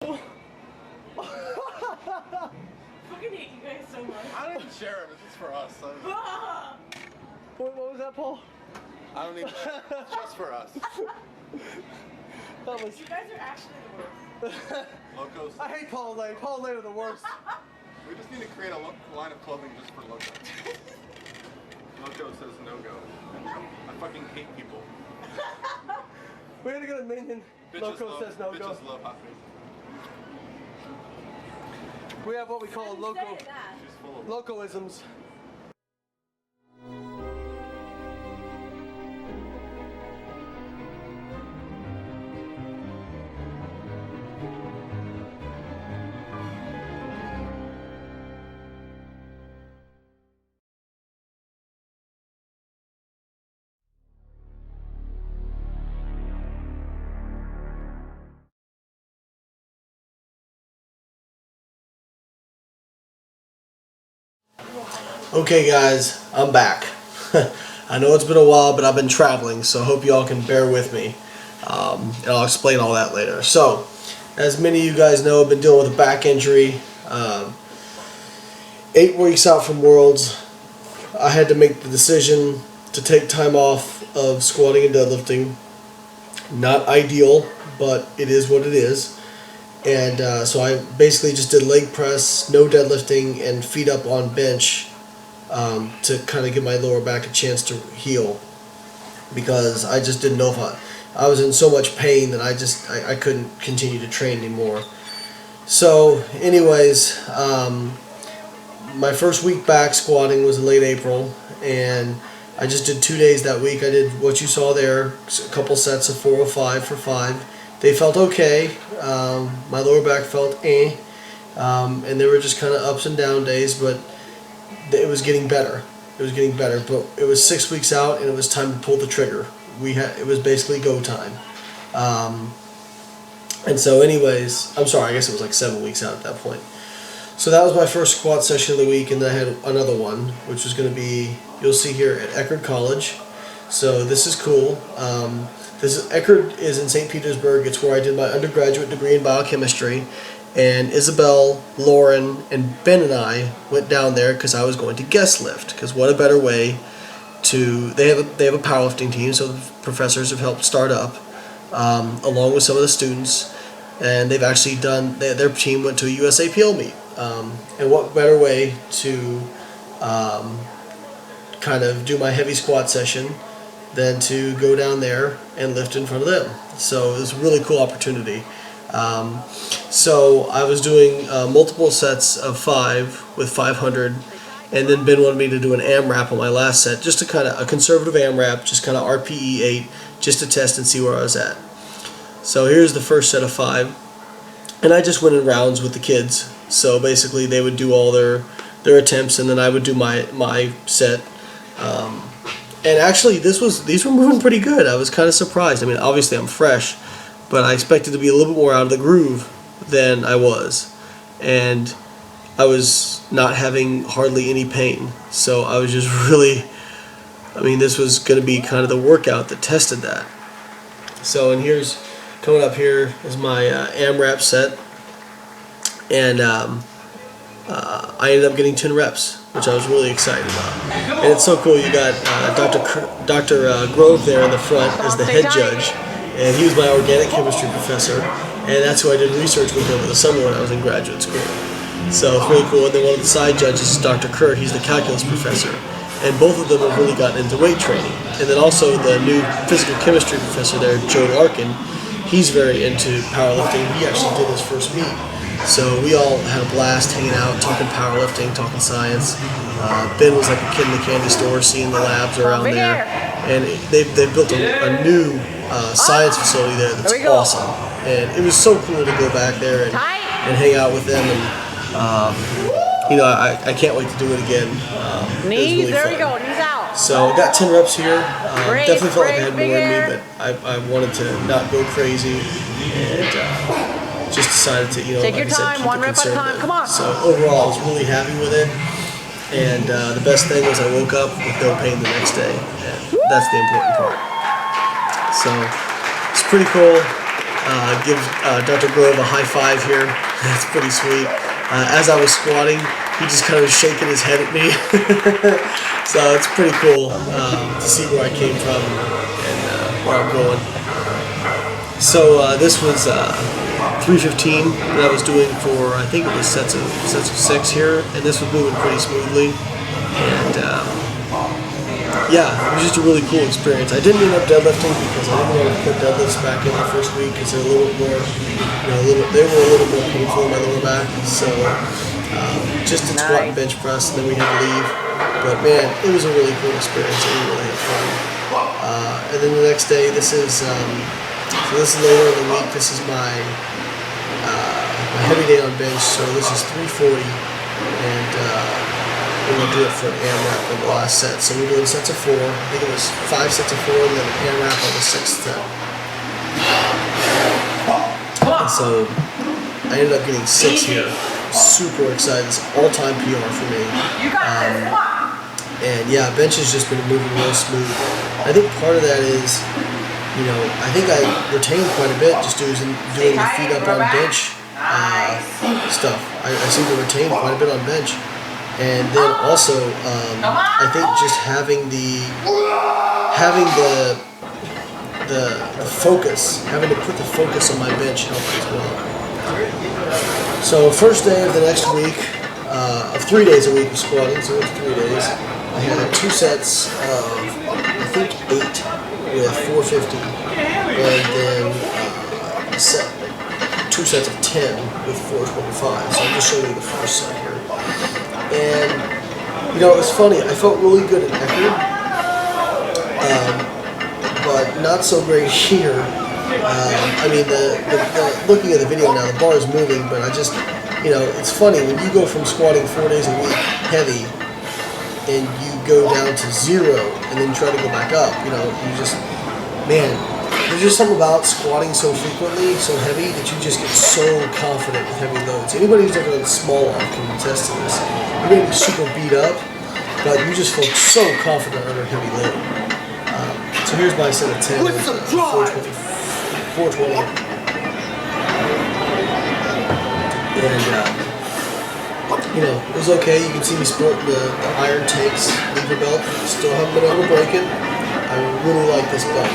fucking hate you guys so much. I don't even share them. This is for us. What was that, Paul? I don't even. It's just for us. That was. You guys are actually the worst. Locos. I hate BioLayne. BioLayne are the worst. We just need to create a line of clothing just for Locos. Loco says no go. I fucking hate people. We're gonna go to Minden. Loco says no go. Bitches love hot food. We have what we call loco. She's full of Locoisms. Okay guys, I'm back. I know it's been a while, but I've been traveling, so I hope you all can bear with me. And I'll explain all that later. So, as many of you guys know, I've been dealing with a back injury. 8 weeks out from Worlds, I had to make the decision to take time off of squatting and deadlifting. Not ideal, but it is what it is. And so I basically just did leg press, no deadlifting, and feet up on bench to kind of give my lower back a chance to heal, because I just didn't know if I was in so much pain that I couldn't continue to train anymore. So anyways, my first week back squatting was in late April, and I just did 2 days that week. I did what you saw there, a couple sets of 405 for 5. They felt okay. My lower back felt and they were just kind of ups and down days, but it was getting better. It was getting better, but it was 6 weeks out, and it was time to pull the trigger. It was basically go time. And so anyways, I'm sorry, I guess it was like 7 weeks out at that point. So that was my first squat session of the week, and then I had another one, which was going to be, you'll see here, at Eckerd College. So this is cool. Eckerd is in St. Petersburg. It's where I did my undergraduate degree in biochemistry. And Isabel, Lauren, and Ben and I went down there because I was going to guest lift. Because what a better way to... They have a powerlifting team, so the professors have helped start up, along with some of the students. And they've actually done... Their team went to a USAPL meet. And what better way to kind of do my heavy squat session than to go down there and lift in front of them. So it was a really cool opportunity. So I was doing multiple sets of 5 with 500, and then Ben wanted me to do an AMRAP on my last set, just to kind of a conservative AMRAP, just kind of RPE 8, just to test and see where I was at. So here's the first set of 5, and I just went in rounds with the kids. So basically they would do all their attempts, and then I would do my set. And actually these were moving pretty good. I was kind of surprised. I mean, obviously I'm fresh, but I expected to be a little bit more out of the groove than I was. And I was not having hardly any pain. So I was just really, I mean, this was going to be kind of the workout that tested that. So, and here's, coming up here is my AMRAP set. And I ended up getting 10 reps, which I was really excited about. And it's so cool, you got Dr. Grove there in the front as the head judge. And he was my organic chemistry professor, and that's who I did research with over the summer when I was in graduate school. So it's really cool. And then one of the side judges is Dr. Kurt. He's the calculus professor. And both of them have really gotten into weight training. And then also the new physical chemistry professor there, Joe Larkin, he's very into powerlifting. He actually did his first meet. So we all had a blast hanging out, talking powerlifting, talking science. Ben was like a kid in the candy store, seeing the labs around there. And they've built a new science facility there that's awesome. And it was so cool to go back there and hang out with them. And you know, I can't wait to do it again. Knees, there we go, knees out. So I got 10 reps here. Definitely felt like I had more in me, but I wanted to not go crazy, and just decided to, you know, take like your I said, time, keep one it rep at a time. conservative. Come on. So overall, I was really happy with it. And the best thing was I woke up with no pain the next day. And that's the important part. So it's pretty cool. Give Dr. Grove a high five here. That's pretty sweet. As I was squatting, he just kind of shaking his head at me. So it's pretty cool to see where I came from and where I'm going. So this was 315 that I was doing for, I think it was sets of 6 here, and this was moving pretty smoothly. And yeah, it was just a really cool experience. I didn't end up deadlifting because I didn't want to put deadlifts back in the first week because they're a little bit more, they were a little more painful in my lower back. So just did squat and bench press, and then we had to leave. But man, it was a really cool experience. It was really fun. And then the next day, this is so this is later in the week. This is my my heavy day on bench. So this is 340, and we're gonna do it for an AMRAP on the last set. So we're doing sets of 4. I think it was 5 sets of 4, and then an AMRAP on the 6th set. And so I ended up getting 6 here. Super excited. It's all-time PR for me. And yeah, bench has just been moving real smooth. I think part of that is, I think I retained quite a bit just doing the feet up on bench stuff. I seem to retain quite a bit on bench. And then also, I think just having the focus, having to put the focus on my bench helped as well. So first day of the next week, of 3 days a week of squatting, so it's 3 days. I had 2 sets of, I think 8 with 450, and then 2 sets of 10 with 425. So I'll just show you the first set here. And, it was funny, I felt really good at Eckerd, but not so great here. I mean, looking at the video now, the bar is moving, but I just, it's funny, when you go from squatting 4 days a week heavy, and you go down to 0, and then you try to go back up, you just, man, there's just something about squatting so frequently, so heavy, that you just get so confident with heavy loads. Anybody who's ever done small off can attest to this. You're going to be super beat up, but you just feel so confident under a heavy load. So here's my set of 10 with 420. And, it was okay. You can see me sporting the iron tanks lever belt. Still haven't been able to break it. I really like this belt.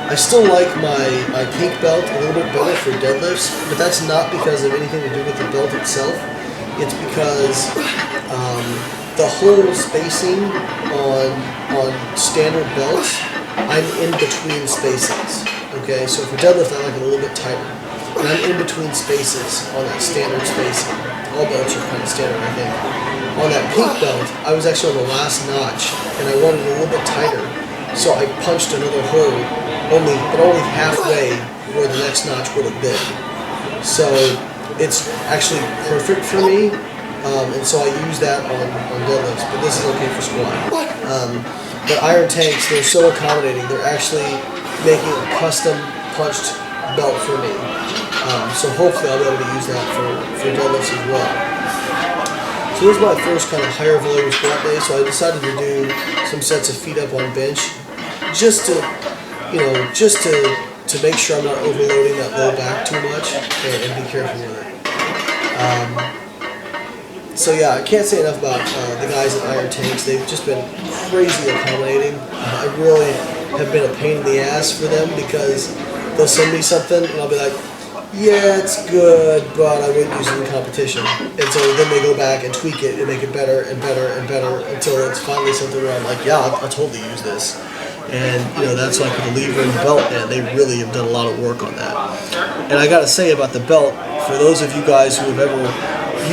I still like my pink belt a little bit better for deadlifts, but that's not because of anything to do with the belt itself. It's because the whole spacing on standard belts, I'm in between spacings. Okay, so for deadlift, I like it a little bit tighter. And I'm in between spaces on that standard spacing. All belts are kind of standard, I think. On that pink belt, I was actually on the last notch, and I wanted it a little bit tighter. So I punched another hole, only halfway where the next notch would have been. So it's actually perfect for me, and so I use that on deadlifts, but this is okay for squat. But iron tanks, they're so accommodating. They're actually making a custom punched belt for me. So hopefully I'll be able to use that for deadlifts as well. So this is my first kind of higher volume squat day, so I decided to do some sets of feet up on bench, just to make sure I'm not overloading that low back too much, and be careful with it. So yeah, I can't say enough about the guys at Iron Tanks. They've just been crazy accommodating. I really have been a pain in the ass for them because they'll send me something and I'll be like, yeah, it's good, but I wouldn't use it in competition. And so then they go back and tweak it and make it better and better and better until it's finally something where I'm like, yeah, I'll totally use this. And that's like with the lever and the belt, man, they really have done a lot of work on that. And I gotta say about the belt, for those of you guys who have ever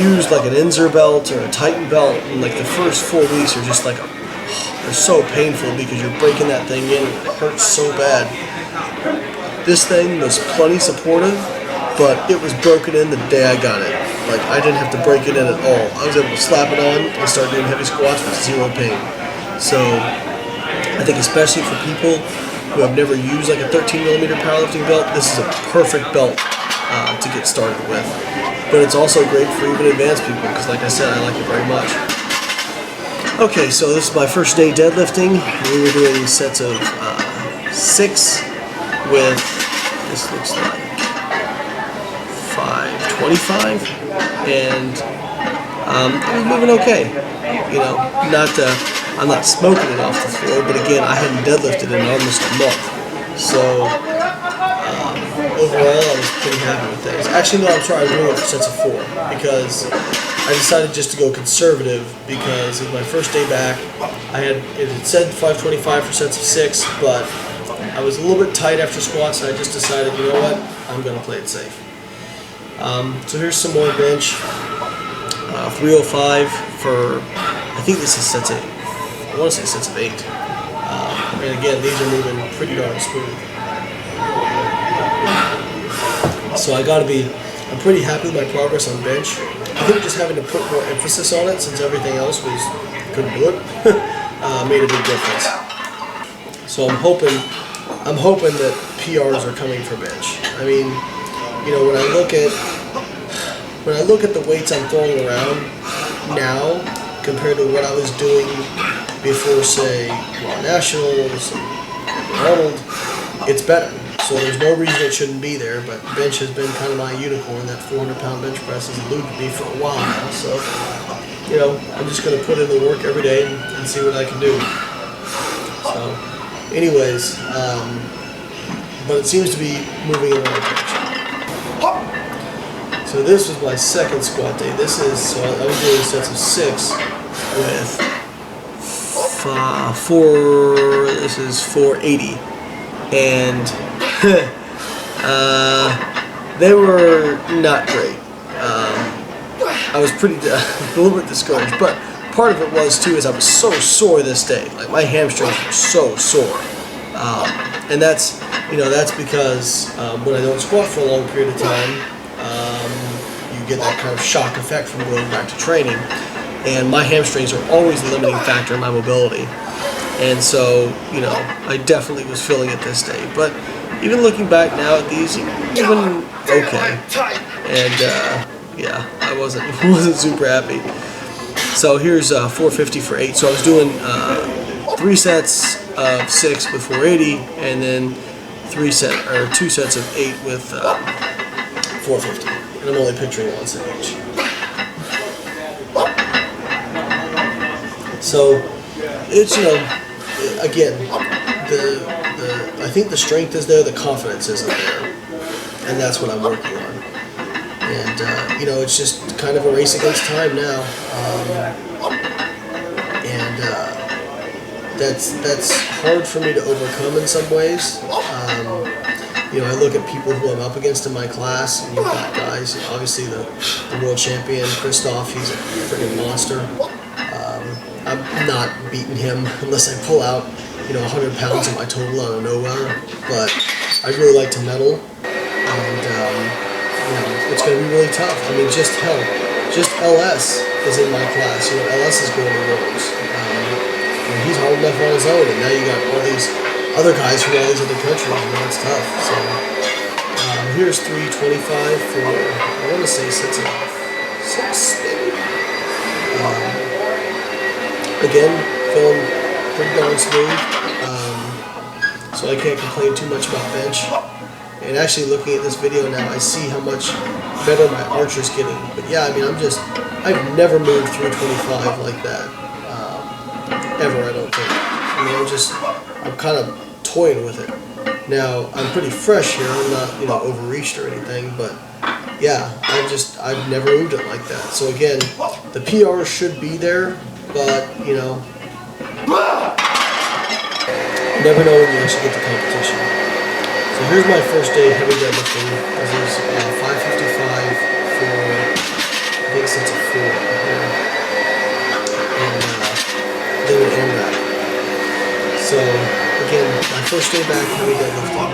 used like an Inzer belt or a Titan belt, and like the first 4 weeks are just like, they're so painful because you're breaking that thing in and it hurts so bad. This thing was plenty supportive, but it was broken in the day I got it. Like, I didn't have to break it in at all. I was able to slap it on and start doing heavy squats with 0 pain. So I think especially for people who have never used like a 13mm powerlifting belt, this is a perfect belt to get started with. But it's also great for even advanced people because, like I said, I like it very much. Okay, so this is my first day deadlifting. We were doing sets of 6, with, this looks like 525, and it was moving okay. You know, I'm not smoking it off the floor, but again, I hadn't deadlifted in almost a month. So overall, I was pretty happy with things. Actually, no, I'm sorry, I'm doing it for sets of 4 because I decided just to go conservative because it was my first day back. It had said 525 for sets of 6, but I was a little bit tight after squats, and I just decided, you know what, I'm going to play it safe. So here's some more bench. 305 for, I think this is sets of, I want to say sets of 8. And again, these are moving pretty darn smooth. So I'm pretty happy with my progress on bench. I think just having to put more emphasis on it since everything else couldn't do it, made a big difference. So I'm hoping that PRs are coming for bench. I mean, you know, when I look at the weights I'm throwing around now compared to what I was doing before, say, Raw Nationals and Arnold, it's better. So there's no reason it shouldn't be there, but bench has been kind of my unicorn. That 400-pound bench press has eluded me for a while now. So, you know, I'm just going to put in the work every day and see what I can do. So, anyways, but it seems to be moving in the right direction. So this was my second squat day. I was doing sets of 6 with 480, and they were not great. I was a little bit discouraged, but part of it was too is I was so sore this day. Like my hamstrings were so sore, and that's because when I don't squat for a long period of time, you get that kind of shock effect from going back to training, and my hamstrings are always the limiting factor in my mobility. And so, you know, I definitely was feeling it this day. But even looking back now at these, even okay. And yeah, I wasn't super happy. So here's 450 for 8. So I was doing 3 sets of 6 with 480, and then 2 sets of 8 with 450. And I'm only picturing one set each. So it's, you know, again, I think the strength is there, the confidence isn't there, and that's what I'm working on. And you know, it's just kind of a race against time now, and that's hard for me to overcome in some ways. You know, I look at people who I'm up against in my class, and you've got guys, obviously the world champion, Christoph, he's a freaking monster. I'm not beating him unless I pull out, you know, 100 pounds of my total out of nowhere, but I'd really like to medal, and you know, it's going to be really tough. I mean, just LS is in my class. You know, LS is going to Worlds. And he's hard enough on his own, and now you got all these other guys from all these other countries, and that's tough. So here's 325 for, I want to say sets of 6, maybe. Again, feeling pretty darn smooth, so I can't complain too much about bench. And actually looking at this video now, I see how much better my archer's getting. But yeah, I mean, I've never moved 325 like that, ever, I don't think. I mean, I'm kind of toying with it. Now, I'm pretty fresh here, I'm not, you know, overreached or anything, but yeah, I've never moved it like that. So again, the PR should be there, but, you know, you never know when you actually get to competition. So here's my first day heavy deadlifting. This is 555 for, I think sets of 4 here. And then an AMRAP. So again, my first day back heavy deadlifting.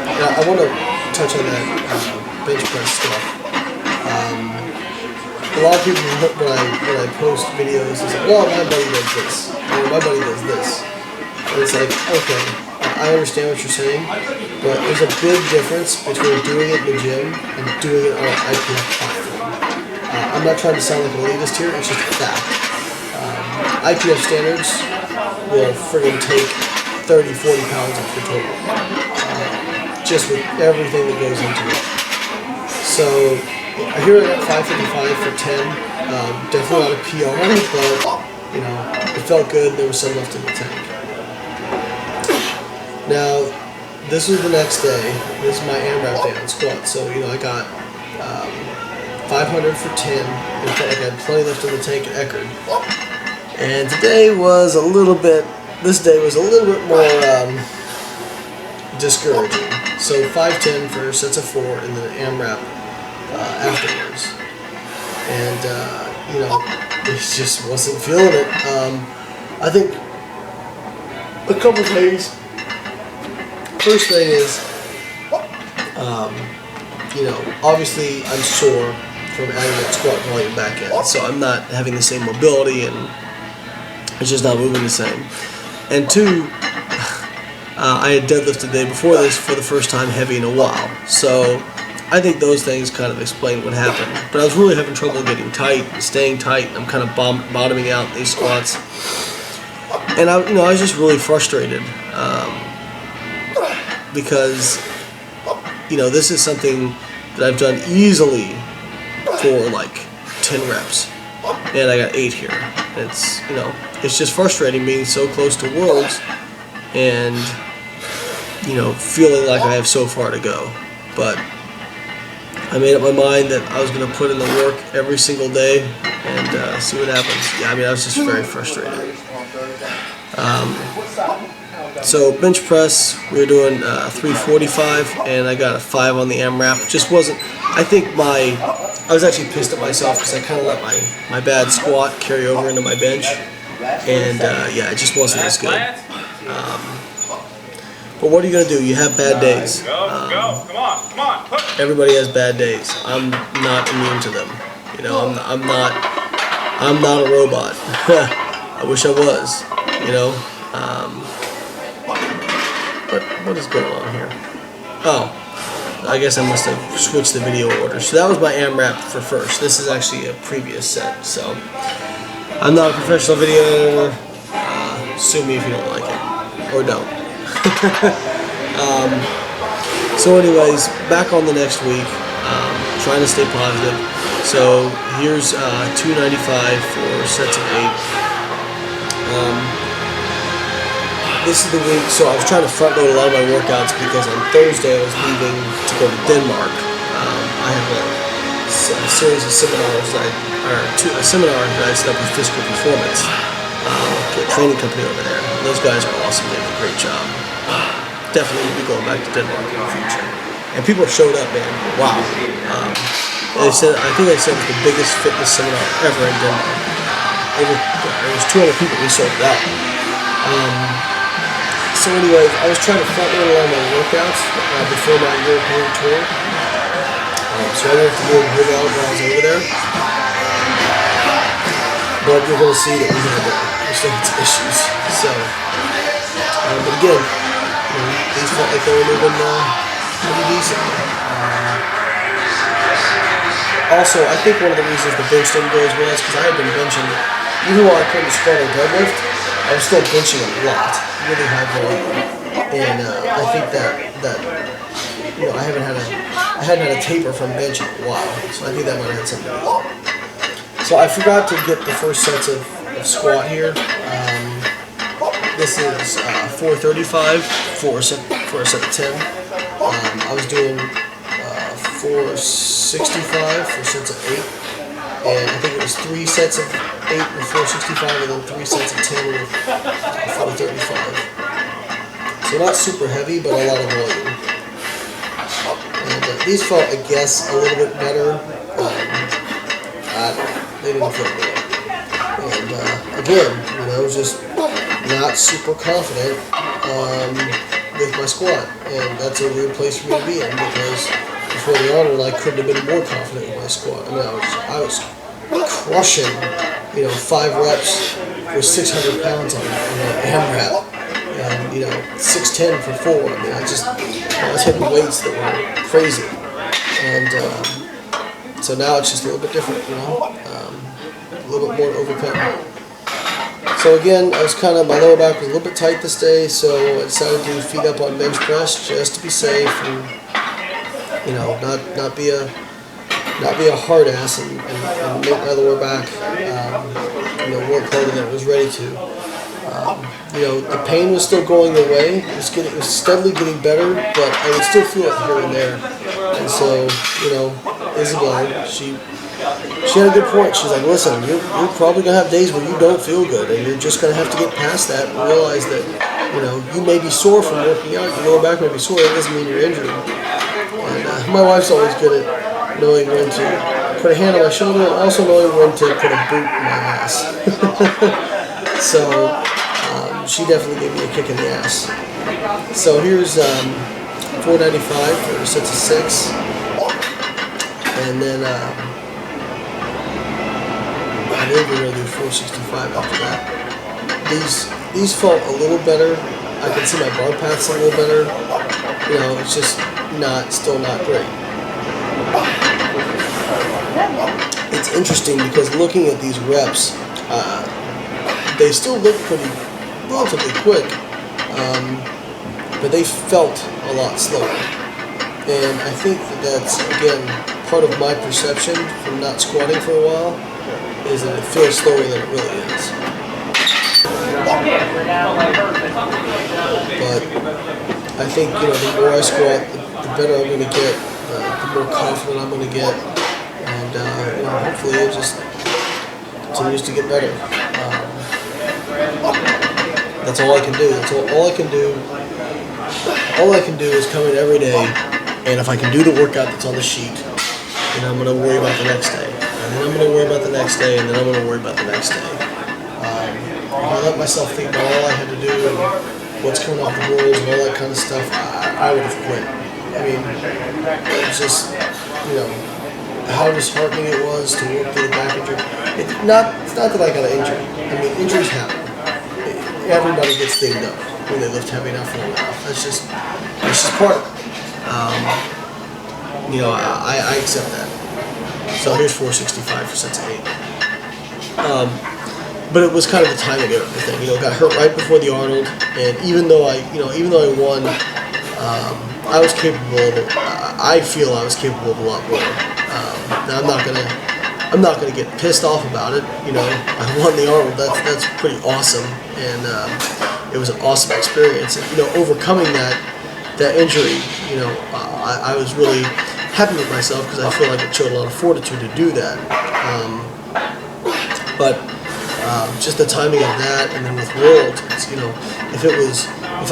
Now I want to touch on that bench press stuff. A lot of people, when I post videos, is like, well, my buddy does this, or my buddy does this. And it's like, okay, I understand what you're saying, but there's a big difference between doing it in the gym and doing it on an IPF platform. I'm not trying to sound like an elitist here, it's just a fact. IPF standards will friggin' take 30, 40 pounds off your total. just with everything that goes into it. So here I got 555 for 10. Definitely not a PR, but you know, it felt good. There was some left in the tank. Now, this was the next day. This is my AMRAP day on squat. So you know, I got 500 for 10. In fact, I had plenty left in the tank at Eckerd. And today was a little bit. This day was a little bit more discouraging. So 510 for sets of 4 and then AMRAP afterwards. And you know, it just wasn't feeling it. I think a couple things. First thing is, you know, obviously I'm sore from adding that squat volume back in, so I'm not having the same mobility and it's just not moving the same. And two, I had deadlifted the day before this for the first time heavy in a while, so I think those things kind of explain what happened. But I was really having trouble getting tight, staying tight. I'm kind of bottoming out in these squats, and I was just really frustrated because you know, this is something that I've done easily for like 10 reps, and I got 8 here. It's, you know, it's just frustrating being so close to Worlds and, you know, feeling like I have so far to go. But I made up my mind that I was going to put in the work every single day and see what happens. Yeah, I mean, I was just very frustrated. So bench press, we were doing 345, and I got a 5 on the AMRAP. Just wasn't. I think I was actually pissed at myself because I kind of let my bad squat carry over into my bench, and yeah, it just wasn't as good. But what are you gonna do? You have bad days. Come on, push. Everybody has bad days. I'm not immune to them. You know, I'm not a robot. I wish I was. You know. But what is going on here? Oh, I guess I must have switched the video order. So that was my AMRAP for first. This is actually a previous set. So I'm not a professional video editor. Sue me if you don't like it, or don't. So anyways, back on the next week, trying to stay positive. So here's 295 for sets of 8. This is the week, so I was trying to front load a lot of my workouts because on Thursday I was leaving to go to Denmark. I have a series of seminars a seminar that I set up with Physical Performance, a training company over there. And those guys are awesome; they do a great job. Definitely will be going back to Denmark in the future. And people showed up, man. Wow. They said, I think they said it was the biggest fitness seminar ever in Denmark. It was 200 people. We sold it out. So anyways, I was trying to front load a lot of my workouts before my European tour. So I didn't have to do a workout while I was over there. But you're going to see that we still had some issues. So, but again, you know, these felt like they were moving pretty decent. Also, I think one of the reasons the bench didn't go as well is because I had been benching, even while I couldn't squat or deadlift, I was still benching a lot, really high volume, and I think that you know, I hadn't had a taper from bench in a while, so I think that might have had something to do with it. So I forgot to get the first sets of squat here. This is 435 for a set of 10. I was doing 465 for sets of 8. And I think it was 3 sets of 8 with 465 and then 3 sets of 10 with 435. So not super heavy, but a lot of volume. And these felt, I guess, a little bit better. I don't know. They didn't feel good. And again, you know, just not super confident with my squat. And that's a weird place for me to be in because before the Arnold, I couldn't have been more confident with my squat. I mean, I was crushing, you know, 5 reps with 600 pounds on AMRAP, and you know, 610 for 4. I mean, I was hitting weights that were crazy, and so now it's just a little bit different, you know, a little bit more to overcome. So again, my lower back was a little bit tight this day, so I decided to feet up on bench press just to be safe and, you know, not be a hard ass and make my lower back, you know, work harder than it was ready to. You know, the pain was still going away. It was steadily getting better, but I would still feel it here and there. And so, you know, Isabel, she had a good point. She's like, listen, you're probably going to have days where you don't feel good, and you're just going to have to get past that and realize that, you know, you may be sore from working out, your lower back may be sore, that doesn't mean you're injured. And my wife's always good at knowing when to put a hand on my shoulder and also knowing when to put a boot in my ass. So she definitely gave me a kick in the ass. So here's 495 for sets of 6. And then I believe we're going to do 465 after that. These felt a little better. I can see my bar paths a little better. You know, it's just still not great. It's interesting because looking at these reps, they still look relatively quick, but they felt a lot slower. And I think that's, again, part of my perception from not squatting for a while, is that it feels slower than it really is. But I think, you know, the more I squat, the better I'm going to get, the more confident I'm going to get, and you know, hopefully it just continues to get better. That's all I can do. That's all I can do. All I can do is come in every day, and if I can do the workout that's on the sheet, then I'm going to worry about the next day, and then I'm going to worry about the next day, and then I'm going to worry about the next day. If I let myself think about all I had to do and what's coming off the rules and all that kind of stuff, I would have quit. I mean, it was just, you know, how disheartening it was to work through the back injury. It's not that I got an injury. I mean, injuries happen. Everybody gets dinged up when they lift heavy enough and long enough. That's just part of it. You know, I accept that. So here's 465 for sets of 8. But it was kind of the timing of everything. You know, got hurt right before the Arnold, and even though I won, I was capable of it. I feel I was capable of a lot more. Now I'm not gonna get pissed off about it. You know, I won the Arnold. That's pretty awesome, and it was an awesome experience. And, you know, overcoming that injury, you know, I was really happy with myself because I feel like it showed a lot of fortitude to do that. But just the timing of that, and then with World, you know, if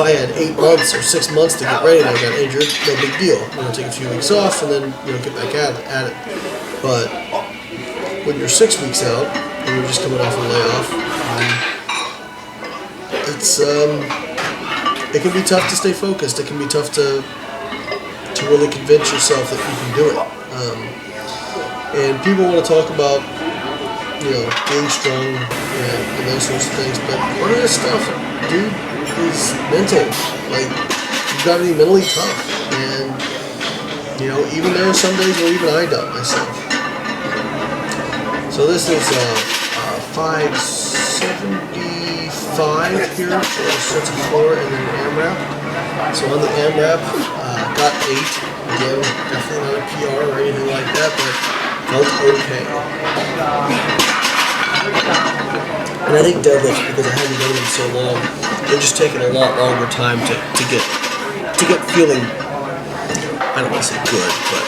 I had 8 months or 6 months to get ready and I got injured, no big deal. You know, take a few weeks off and then, you know, get back at it. But when you're 6 weeks out and you're just coming off a layoff, it can be tough to stay focused. It can be tough to really convince yourself that you can do it. And people want to talk about, you know, being strong and those sorts of things, but part of this stuff, dude, is mental. Like, you've got to be mentally tough, and, you know, even there are some days where even I doubt myself. So this is 575 here for sets of 4 and then an AMRAP. So on the AMRAP, got 8. Again, definitely not a PR or anything like that, but felt okay. And I think deadlifts, because I hadn't done them so long, they're just taking a lot longer time to get feeling, I don't want to say good, but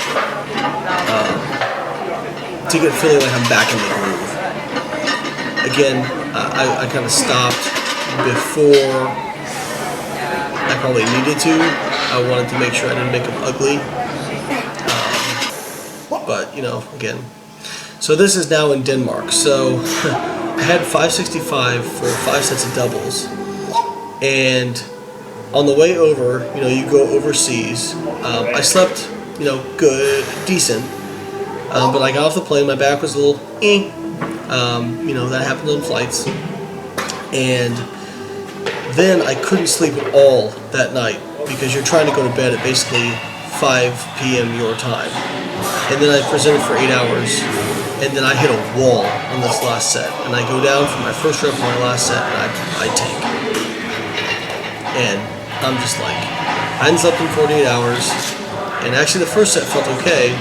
to get feeling like I'm back in the groove. Again, I kind of stopped before I probably needed to. I wanted to make sure I didn't make them ugly. But, you know, again. So this is now in Denmark. So I had 565 for 5 sets of doubles. And on the way over, you know, you go overseas. I slept, you know, good, decent. But I got off the plane, my back was a little you know, that happens on flights. And then I couldn't sleep at all that night because you're trying to go to bed at basically 5 p.m. your time. And then I presented for 8 hours and then I hit a wall on this last set, and I go down for my first rep on my last set, and I tank. And I'm just like, I hadn't slept in 48 hours, and actually the first set felt okay,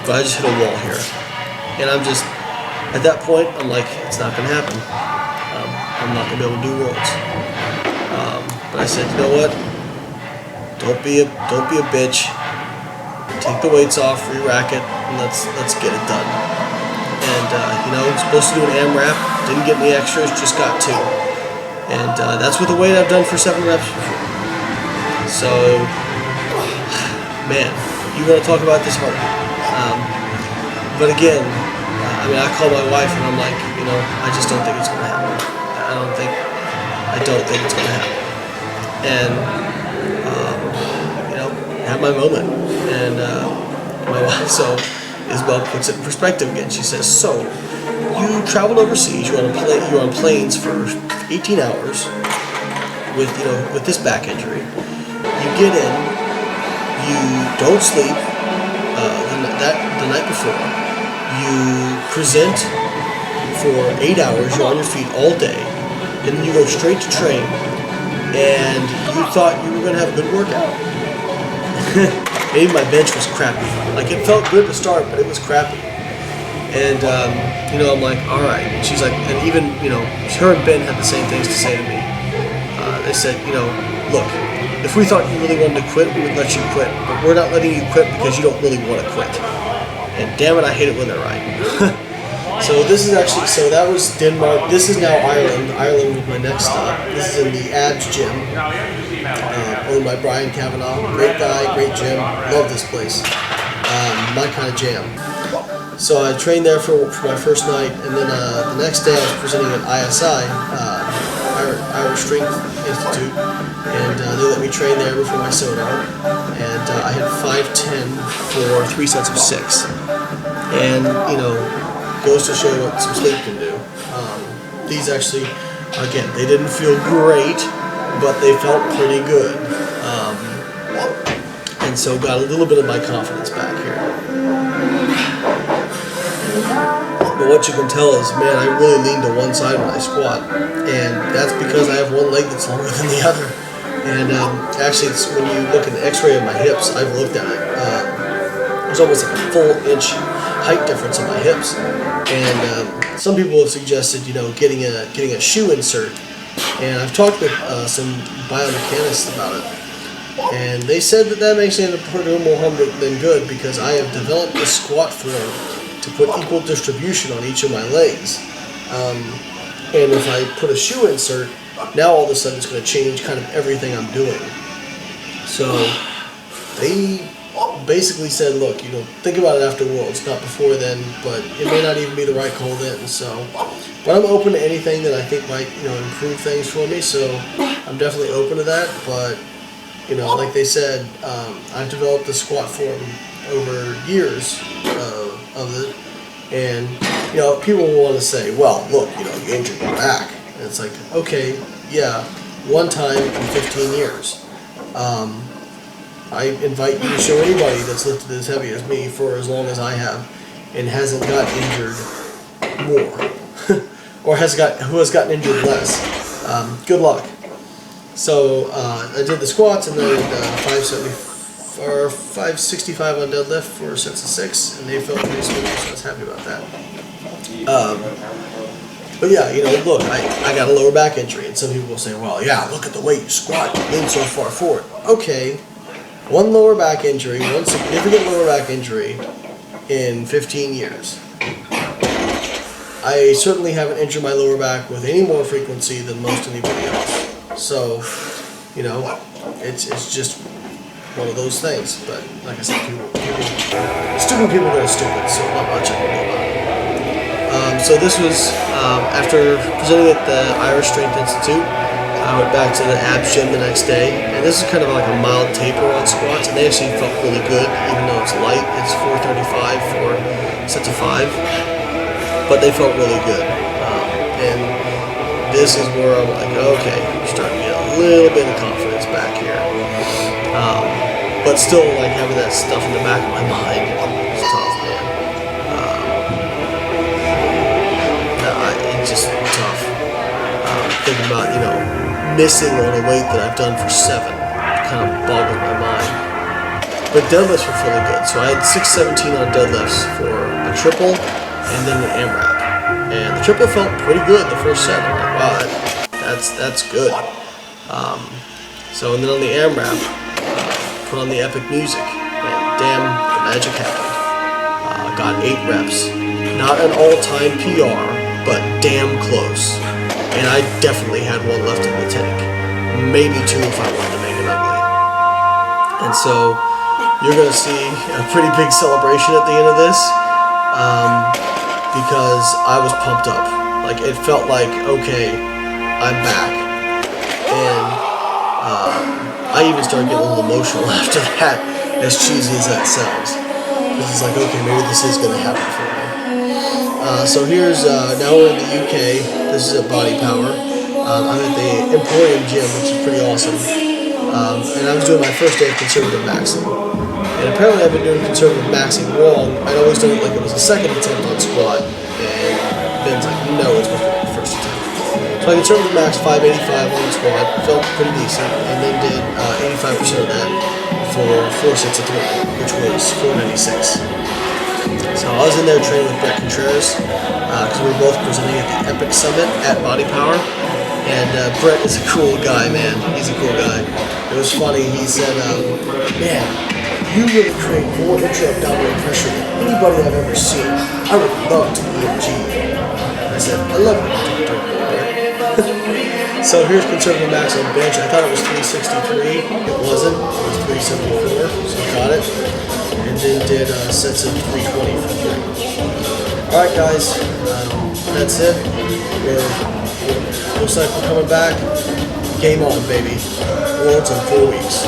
but I just hit a wall here. And I'm just, at that point, I'm like, it's not going to happen. I'm not going to be able to do worlds. But I said, you know what? Don't be a bitch. Take the weights off, re-rack it, and let's get it done. And you know, I'm supposed to do an AMRAP, didn't get any extras, just got 2. And that's with the weight I've done for 7 reps before. So, man, you want to talk about this hard. But again, I mean, I call my wife and I'm like, you know, I just don't think it's going to happen. I don't think it's going to happen. And, you know, have my moment. And my wife, so Isabel puts it in perspective again. She says, so you traveled overseas, you're on planes for 18 hours with this back injury. You get in, you don't sleep the night before. You present for 8 hours, you're on your feet all day, and then you go straight to train, and you thought you were going to have a good workout. Maybe my bench was crappy. Like, it felt good to start, but it was crappy. And, you know, I'm like, all right. And she's like, and even, you know, her and Ben had the same things to say to me. They said, you know, look, if we thought you really wanted to quit, we would let you quit. But we're not letting you quit because you don't really want to quit. And damn it, I hate it when they're right. So this is actually, so that was Denmark. This is now Ireland. Ireland was my next stop. This is in the abs gym, owned by Brian Cavanaugh. Great guy, great gym. Love this place. My kind of jam. So I trained there for my first night, and then the next day I was presenting at ISI, Irish Strength Institute, and they let me train there before my sonar, and I had 5:10 for 3 sets of 6. And, you know, goes to show what some sleep can do. These actually, again, they didn't feel great, but they felt pretty good. And so got a little bit of my confidence back here. But what you can tell is, man, I really lean to one side when I squat. And that's because I have one leg that's longer than the other. And actually, it's when you look at the x-ray of my hips, I've looked at it. There's almost like a full inch height difference in my hips. And some people have suggested, you know, getting a shoe insert. And I've talked with some biomechanists about it. And they said that makes it more harm than good, because I have developed a squat form to put equal distribution on each of my legs. And if I put a shoe insert, now all of a sudden it's going to change kind of everything I'm doing. So they basically said, look, you know, think about it after Worlds, not before then, but it may not even be the right call then. So, but I'm open to anything that I think might, you know, improve things for me. So I'm definitely open to that. But, you know, like they said, I've developed the squat form over years of it. And, you know, people will want to say, well, look, you know, you injured your back. And it's like, okay, yeah, one time in 15 years. I invite you to show anybody that's lifted as heavy as me for as long as I have and hasn't got injured more. Or who has gotten injured less. Good luck. So I did the squats, and then 565 on deadlift for sets of 6, and they felt pretty smooth, so I was happy about that. But yeah, you know, look, I got a lower back injury, and some people will say, well, yeah, look at the way you squat, you lean so far forward. Okay, one lower back injury, one significant lower back injury in 15 years. I certainly haven't injured my lower back with any more frequency than most anybody else. So, you know, it's just one of those things. But like I said, stupid people are stupid, so not much I can do about it. So this was after presenting at the Irish Strength Institute. I went back to the abs gym the next day, and this is kind of like a mild taper on squats, and they actually felt really good, even though it's light. It's 435 for sets of 5, but they felt really good. And this is where I'm like, okay, I'm starting to get a little bit of confidence back here. But still, like, having that stuff in the back of my mind is tough, man. missing on a weight that I've done for 7. Kind of boggling my mind. But deadlifts were really good. So I had 617 on deadlifts for a triple and then an AMRAP. And the triple felt pretty good the first set. I'm like, wow, that's good. So and then on the AMRAP, put on the epic music, and damn, the magic happened. Got 8 reps. Not an all-time PR, but damn close. And I definitely had one left in the tank. Maybe 2 if I wanted to make it ugly. And so you're going to see a pretty big celebration at the end of this. Because I was pumped up. Like, it felt like, okay, I'm back. And I even started getting a little emotional after that, as cheesy as that sounds. Because it's like, okay, maybe this is going to happen for me. So here's, now we're in the UK. This is at Body Power. I'm at the Emporium Gym, which is pretty awesome. And I was doing my first day of conservative maxing. And apparently I've been doing conservative maxing wrong. I'd always done it like it was a second attempt on squat. And Ben's like, no, it's supposed to be the first attempt. So I conservative max 585 on the squat. Felt pretty decent. And then did 85% of that for 4 sets of 3, which was 496. So I was in there training with Brett Contreras because we were both presenting at the Epic Summit at Body Power. And Brett is a cool guy, man. He's a cool guy. It was funny. He said, man, you really create more intra-abdominal pressure than anybody I've ever seen. I would love to be a G. I said, I love it. So here's conservative max on bench. I thought it was 363. It wasn't. It was 374. So I got it. And then did sets of 320 for 3. Alright guys, that's it. Looks like we're coming back. Game on, baby. Worlds in 4 weeks.